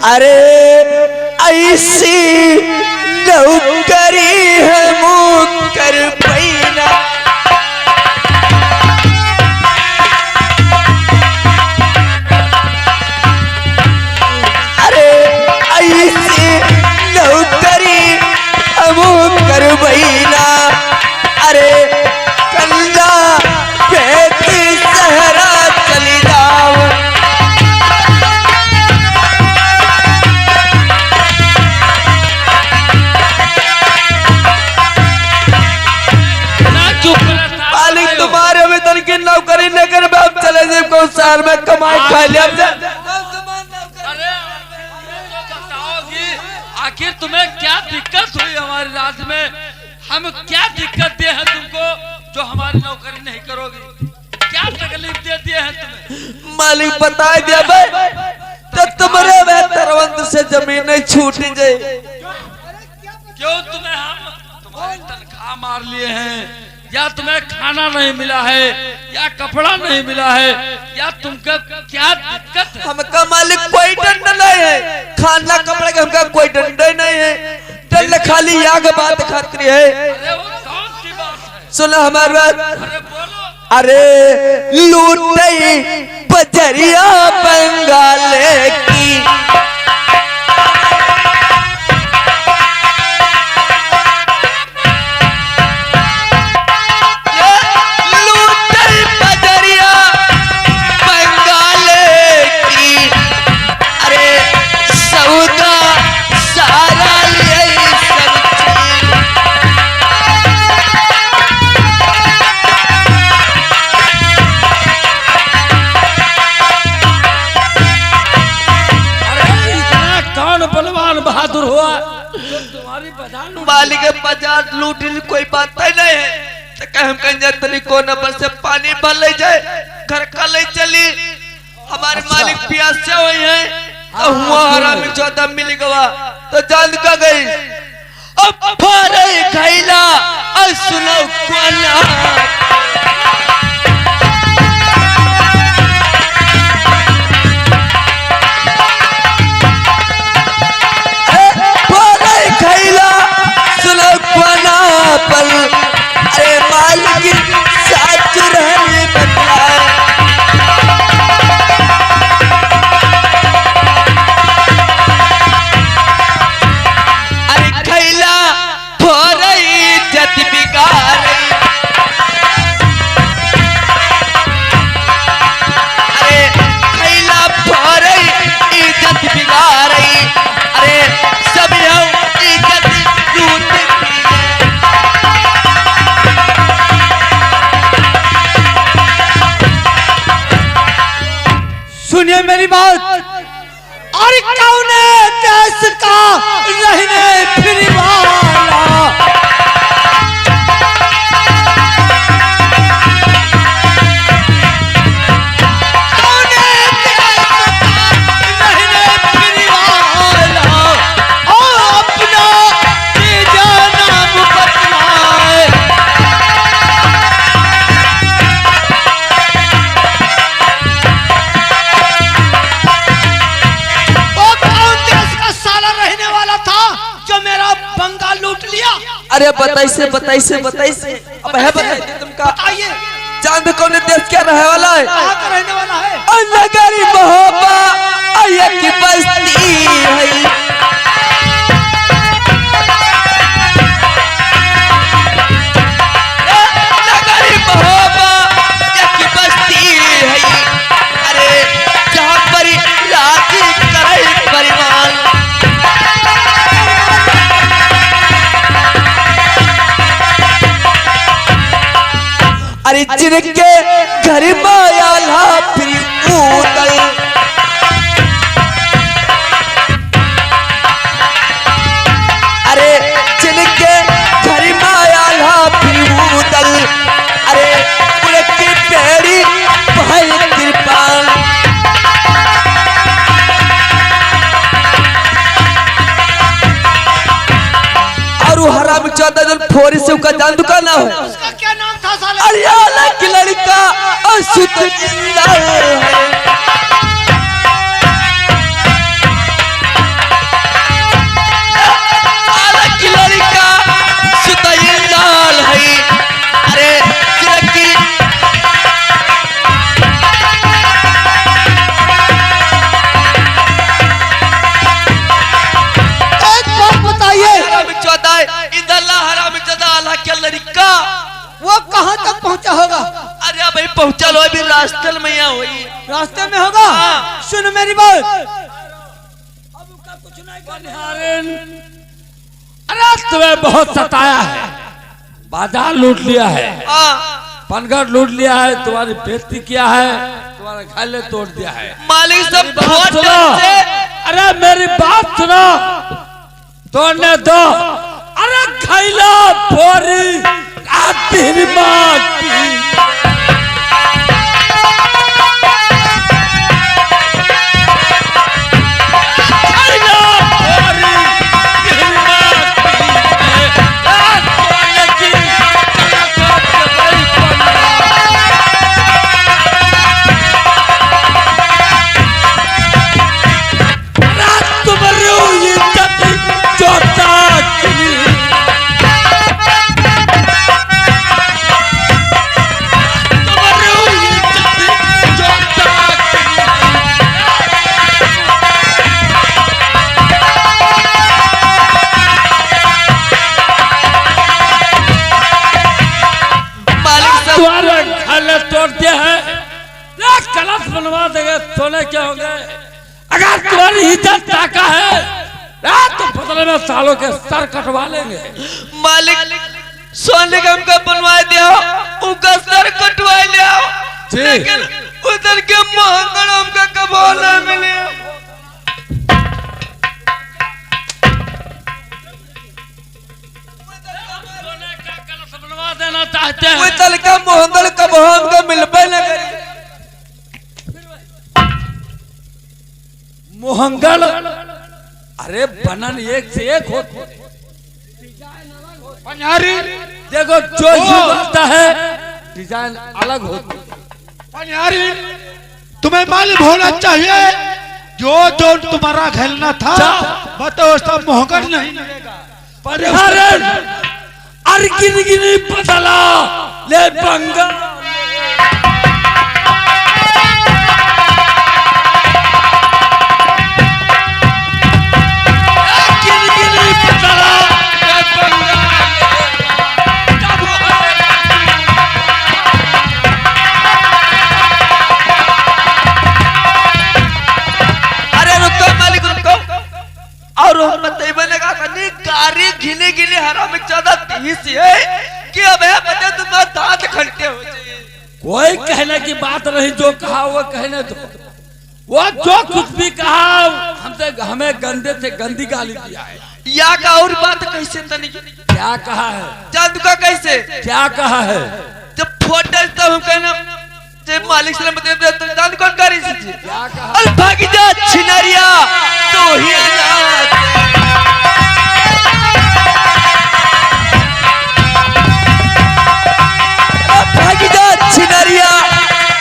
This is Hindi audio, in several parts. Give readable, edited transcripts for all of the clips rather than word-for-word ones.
अरे ऐसी नौकरी है मुकर पैना। अरे ऐसी नौकरी है मुकर पैना। अरे कंधा फेंक सहरा चली जाओ। मालिक तुम्हारे वेतन की नौकरी लेकर अब चले जाए कौन शहर में कमाई खा लिया। आखिर तुम्हें क्या दिक्कत हुई हमारे राज्य में? हम क्या दिक्कत दिए हैं तुमको जो हमारी नौकरी नहीं करोगी? क्या तकलीफ दे दिए हैं तुम्हें? मालिक बता दिया भाई तो तुम्हारे वेतरवंत से जमीन छूट जाए। क्यों तुम्हें हम तुम्हारी तनख्वाह मार लिए हैं, या तुम्हें खाना नहीं मिला है, या कपड़ा नहीं मिला है, या तुमको क्या दिक्कत है? हमका मालिक कोई डंडा नहीं है, खाना कपड़ा का हमका कोई डंडा नहीं है। डंडा खाली यहाँ की बात खातिर है। अरे वो कौन सी बात है? सुनो हमारी बात। अरे बोलो। अरे लूटई बजरिया बंगाल की। बहादुर हुआ तुम्हारी मालिक बाजार लूट कोई बात नहीं है। तो हम कहीं को नंबर से पानी भर ले जाए घर का ले चली। हमारे मालिक प्यास से हुई है तो हुआ हराम 14 मिल गवा तो जान का गई। अब फरे खैला और सुनो कोना। अरे मालिक साथ रहने बदला। अरे खैला फोरई जत बिगाड़। अरे खैला फोरई इज्जत बिगाड़। अरे सब इज्जत लूट। सुनिए मेरी बात। अरे कौन देश का रहने फिर वाला? कौन देश का रहने फिर वाला? और अपना जाना बतलाए। बंगाल लूट लिया। अरे बताइए अब है बताइए तुमका। बताइए चांद कौन देश क्या रहने वाला है? कहाँ का रहने वाला है? नगरी महोबा की बस्ती है। नगरी महोबा की बस्ती है। अरे जहाँ पर राजी करे परिवार। अरे जिनके घर माया ला फिर उदल। अरे जिनके घर माया ला फिर उदल। अरे उनकी पेड़ी भाई कृपाल। और हराम 14 जन फोरी से उसका जान दुकान ना है। उसका क्या नाम था साले? हरियाणा की लड़का अशुद्ध है। क्या लड़का वो कहाँ तक पहुँचा होगा? अरे भाई पहुंचा लो अभी रास्ते में यहाँ हुई रास्ते में होगा। हाँ। सुन मेरी बात। अब उसका कुछ नहीं बनिहारिन, अरे तुम्हें बहुत सताया है, बाजार लूट लिया है, पनघट लूट लिया है, तुम्हारी बेइज्जती किया है, तुम्हारे घायले तोड़ दिया है। मालिक सब बात बहुत सुनो, डर से अरे मेरी बात सुनो, तोड़ने दो। अरे खैला बोरी आधी माटी, खैला बोरी आधी माटी, तोड़ने की कलाकार के बड़ी रात तुम्हारी हुई जति जोता किनी, तुम्हारी हुई जति जोता किनी। मालिक सब तुम्हारे घाले तोड़ दिए हैं, ना कलश बनवा देंगे, सोने के होंगे। अगर तुम्हारी इज्जत ताका है ना, तो बदले में सालों के सर कटवा लेंगे। मालिक सोने का हमका बनवा दिया, उनका सर कटवा लिया, जी। लेकिन उधर के महंगड़ हमका कबो न मिले। सोने का कलश बनवा देना चाहते हैं, उधर का महंगड़ कबो हमका मिलबे न करे। मोहंगल, अरे बनन एक से एक होते, पनिहारी, देखो जो ही बनता है डिजाइन अलग होती है। पनिहारी, तुम्हें मालूम होना चाहिए जो जो तुम्हारा खेलना था बताओ सब मोहकर नहीं मिलेगा। परिहारन अर्गिनगिनी बदला ले बंगा, अर्गिनगिनी बदला ले बंगा। अरे रुको मालिक रुको, और हम बताइए ने कहा नहीं कारी घिने घिने हरा में ज्यादा तीस है कि अब है बता तुम्हारा दांत खट्टे हो जाए। कोई कहने की बात नहीं, जो कहा वो कहने दो। वो जो कुछ भी कहा हमसे, हमें गंदे से गंदी गाली दिया है। या का और बात कैसे तनी क्या कहा है, जान का कैसे क्या कहा है? जब फोटो तब हम कहना जब मालिक से बताइए तो जान कौन करी से क्या कहा? अल भाग जा छिनरिया तो ही अनाथ भाग जा छिनरिया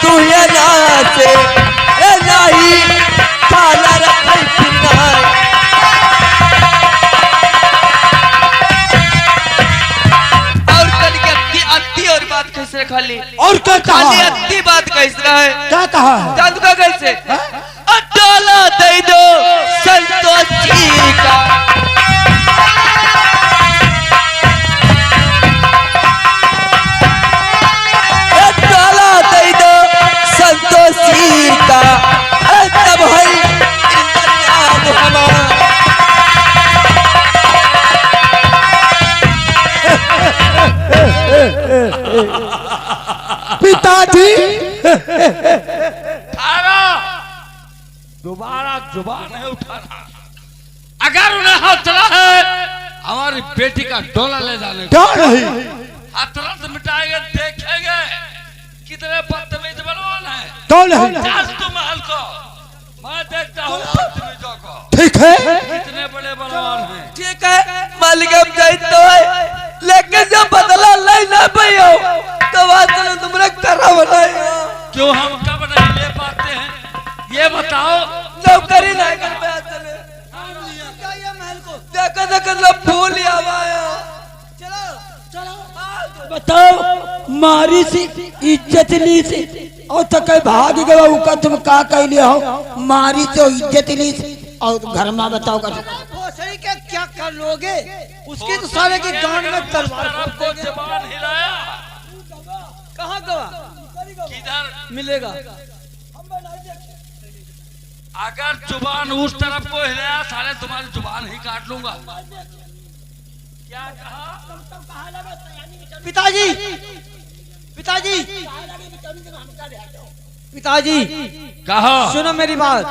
तू ही अनाथ ए नाही काला रखै फिरना। और तनिक अति और बात कैसे खाली और क्या कहा खाली है? अति बात कैसे है क्या कहा है? जादू का कैसे अटाला दे दो संतोष जी का अटाला दे दो संतोष जी का तब है इंद्रनाथ हमारा। पिताजी दोबारा जुबान नहीं उठाना। अगर उन्हें हौसला है हमारी बेटी का डोला ले जाने को, क्या नहीं तुरंत मिटाएंगे, देखेंगे कितने बदतमीज बनवान है। कौन है? जांच तुम महल को, मैं देखता हूँ बदतमीजों को ठीक है कितने बड़े बनवान हैं। ठीक है मालिक हम जाते है, लेकिन जब बदला नहीं ना पाइयो तो बात तुमने करा बनाया क्यों हम कब नहीं ले पाते हैं ये बताओ। नौकरी नहीं कर पाया चले देखो देखो सब फूल ही आवाया। बताओ मारी सी इज्जत ली सी और तक भाग गया उका तुम का कह लिया हो मारी से इज्जत ली सी और घर में बताओ का भोसड़ी के क्या कर लोगे उसकी तो सारे के गांड में तलवार को जब मिलेगा। अगर जुबान उस तरफ को हिलाया साले तुम्हारी जुबान ही काट लूंगा। क्या कहा? पिताजी पिताजी पिताजी कहा? सुनो मेरी बात।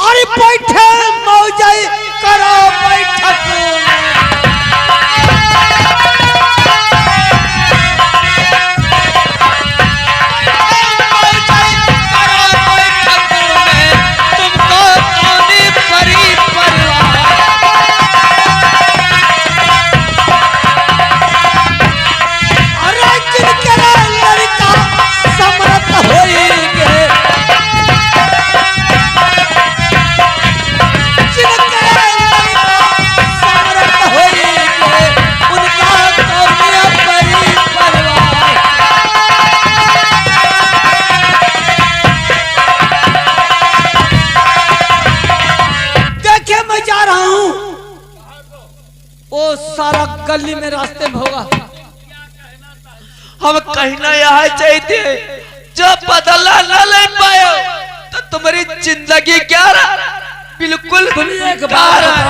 अरे बैठे मौजे करो बैठक। सारा गली में रास्ते में होगा। हम कहना यहाँ चाहिए जब बदला न ले पाए तो तुम्हारी जिंदगी क्या रहा? बिल्कुल बेकार है।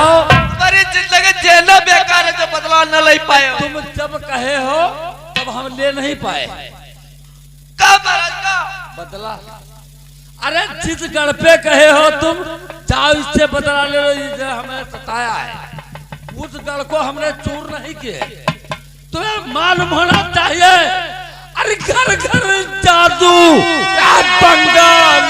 तुम्हारी जिंदगी जीना बेकार है जब बदला न ले पाए। तुम जब कहे हो तब हम ले नहीं पाए। का महाराज का बदला? अरे जिस गढ़ पे कहे हो तुम जाओ इससे बदला ले लो, ये हमें सताया है, उस गढ़ को हमने चूर नहीं किए। तुम्हें मालूम होना चाहिए। अरे घर घर जादू बंगाल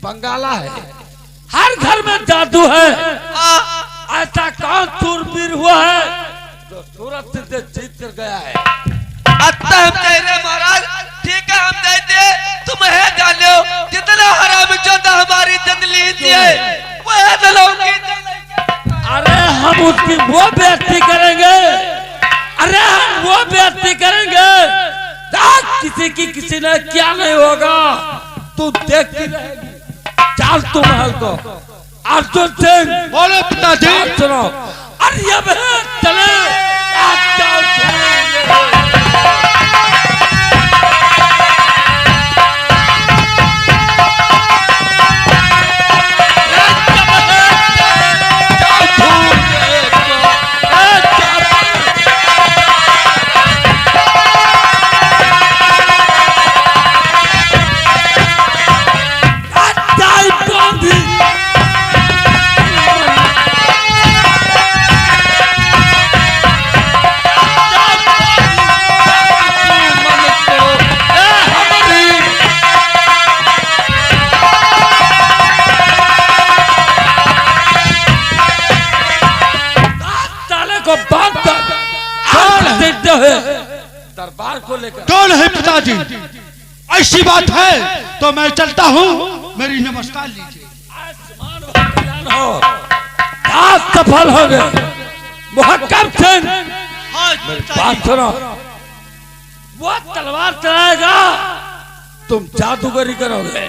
बंगाला है। हर घर में जादू है। ऐसा कौन सूरवीर हुआ है जो सूरत से जीत कर गया है? अच्छा हम कह रहे महाराज, ठीक है हम कहते तुम है जानो जितना हरामजादा हमारी इज्जत लीजिए वो है दलों की। अरे हम उसकी वो बेइज्जती करेंगे। अरे हम वो बेइज्जती करेंगे किसी की किसी ने क्या नहीं होगा, तू देखती रहेगी। चाल तू महल को अर्जुन सिंह बोलो पिताजी। सुनो अरे अब चले दरबार को लेकर। कौन है पिताजी? ऐसी बात है तो मैं चलता हूँ, मेरी नमस्कार लीजिए। आप सफल हो गए मुहक्कम सिंह। बात सुनो, वो तलवार चलाएगा, तुम जादूगरी करोगे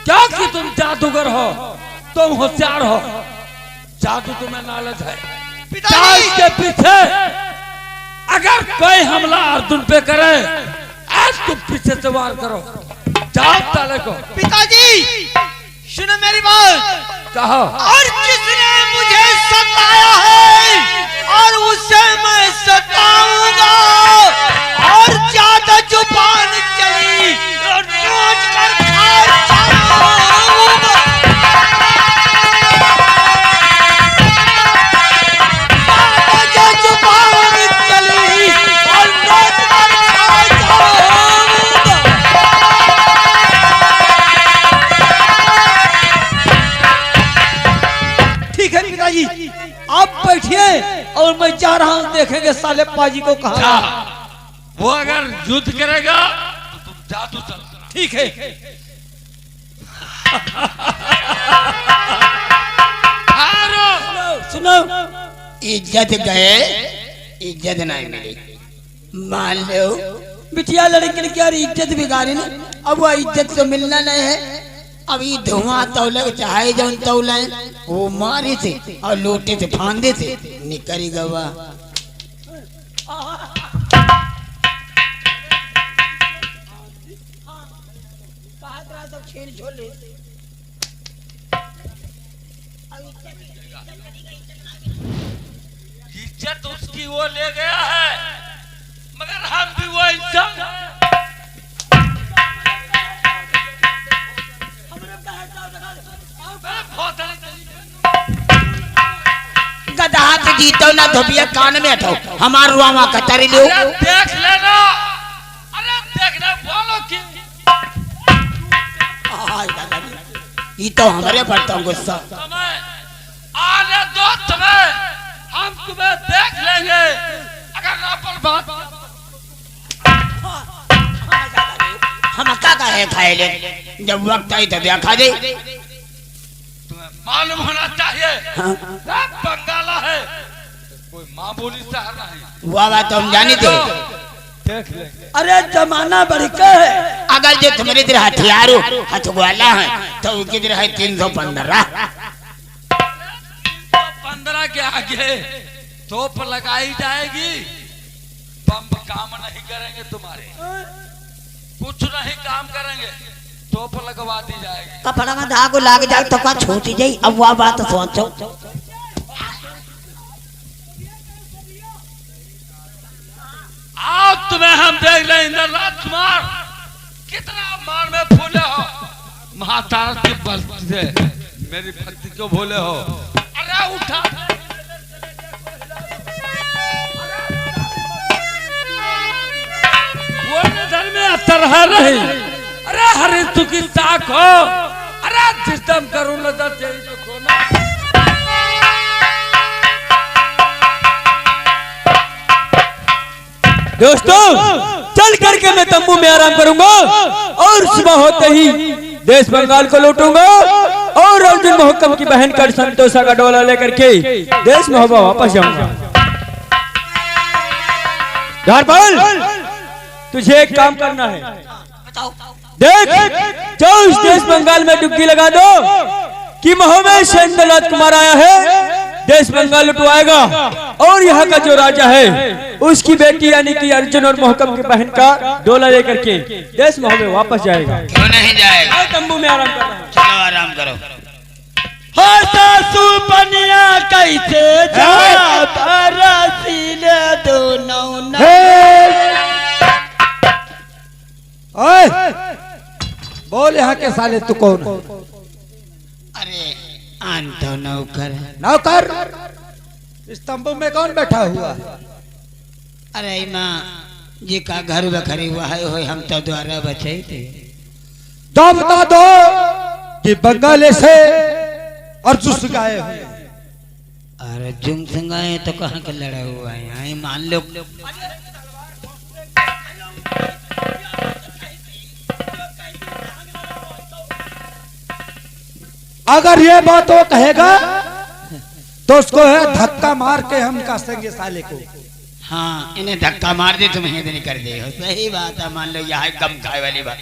क्योंकि तुम जादूगर हो, तुम होशियार हो, जादू तुम्हें नॉलेज है। पिताजी के पीछे अगर कोई हमला अर्जुन पे करे आज तुम पीछे से वार करो। जाओ ताले को। पिताजी सुनो मेरी बात। कहो। और जिसने मुझे सताया है और उसे मैं सताऊंगा, और ज्यादा जुबान चली और नोच कर खा जाऊंगा। ज्यादा जुबान चली और नोच कर खा जाऊंगा। ठीक है पिताजी, आप बैठिए और मैं जा रहा हूँ, देखेंगे साले पाजी को कहा। वो अगर युद्ध करेगा तो तुम जादू चलाना। ठीक है। सुनो इज्जत गए, इज्जत नहीं मिली। मान लो बिटिया लड़की की यार इज्जत बिगाड़ी ना, अब वो इज्जत तो मिलना नहीं है। अभी धुआं तौले चाहे जौन तौले वो मारी से और लोटे से फांदे से निकली गवा। इज्जत उसकी वो ले गया है, मगर हम भी वो इंसान हैं। गधा से जीतो ना धोबिया कान में हटाओ, हमार रुआ कतरी लो। देख लेना, अरे देखना बोलो कि ये तो हमारे पड़ता हूँ गुस्सा। तुम्हें आने दो, तुम्हें हम तुम्हें देख लेंगे। अगर ना पर बात हम क्या कहे खाए ले, जब वक्त आई तो देखा दे। तुम्हें मालूम होना चाहिए, हाँ। बंगाला है, कोई मामूली शहर नहीं। वाह वाह तो हम जानी थे। देख लेंगे। अरे जमाना बढ़कर है, अगर जो तुम्हारे इधर हथियार हथगोला है तो उनके इधर है 315। 315 के आगे तोप लगाई जाएगी, बम काम नहीं करेंगे तुम्हारे, कुछ नहीं काम करेंगे, तोप लगवा दी जाएगी। कपड़ा में धागो लाग जाए तो का छोटी जाई। अब वह बात सोचो, आओ तुम्हें हम देख रहे इंद्र राजकुमार, कितना मान में फूले हो, महातारा के बल से मेरी भक्ति को भूले हो। अरे उठा, वो नजर में तरह रही। अरे हरी तू की ताक हो, अरे जिसम करूं नजर तेरी तो खोना। दोस्तों चल करके मैं तंबू में आराम करूंगा और सुबह होते ही देश बंगाल को लूटूंगा और अर्जुन मोहकम की बहन कर संतोषा का डोला लेकर के देश में वापस जाऊंगा। झारपाल तुझे एक काम करना है, देख जाओ उस देश बंगाल में डुबकी लगा दो कि महोमेश सेन कुमार आया है, देश बंगाल लुटवाएगा और यहाँ का जो राजा है उसकी बेटी यानी कि अर्जुन और मोहकम की बहन का डोला लेकर के देश में वापस जाएगा। क्यों नहीं जाएगा? तंबू में आराम करना है। चलो आराम करो। हो सासू पनिया कैसे रसीले दोनों बोल यहाँ के साले तू कौन है? अरे आंतो नौकर। नौकर? इस तंबू में कौन बैठा हुआ है? अरे माँ जी का घर बखरी हुआ है, हम तो द्वारा बचे थे। तो बता दो कि बंगाल से अर्जुन संगाए हुए। अर्जुन संगाए तो कहाँ का लड़ा हुआ है? यहाँ मान लो अगर ये बात वो कहेगा तो उसको है धक्का मार के हम कासेंगे साले को। हाँ इन्हें धक्का मार दे तो मैं नहीं कर दे। सही बात है, मान लो यहाँ कम खाए वाली बात।